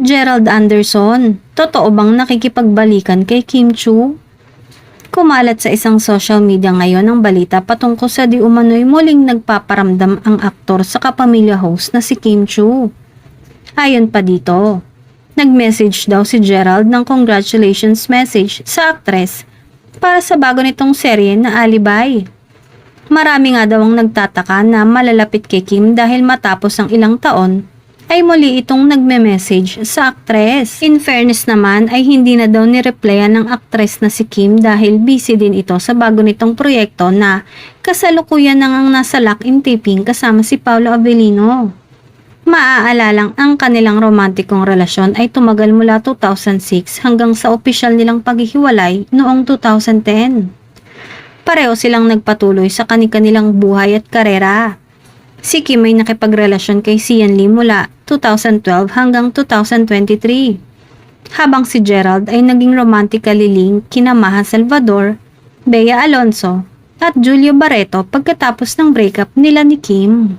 Gerald Anderson, totoo bang nakikipagbalikan kay Kim Chu? Kumalat sa isang social media ngayon ang balita patungkol sa di umano'y muling nagpaparamdam ang aktor sa kapamilya host na si Kim Chu. Ayon pa dito, nag-message daw si Gerald ng congratulations message sa aktres para sa bago nitong serye na Alibay. Marami nga daw ang nagtataka na malalapit kay Kim dahil matapos ang ilang taon ay muli itong nagme-message sa aktres. In fairness naman ay hindi na daw nireplyan ng aktres na si Kim dahil busy din ito sa bago nitong proyekto na kasalukuyan nang ang nasa lock-in taping kasama si Paolo Avellino. Maaalalang ang kanilang romantikong relasyon ay tumagal mula 2006 hanggang sa opisyal nilang paghihiwalay noong 2010. Pareho silang nagpatuloy sa kani-kanilang buhay at karera. Si Kim ay nakipagrelasyon kay Sian Lee mula 2012 hanggang 2023. Habang si Gerald ay naging romantically linked kina Maha Salvador, Bea Alonso at Julio Barreto pagkatapos ng breakup nila ni Kim.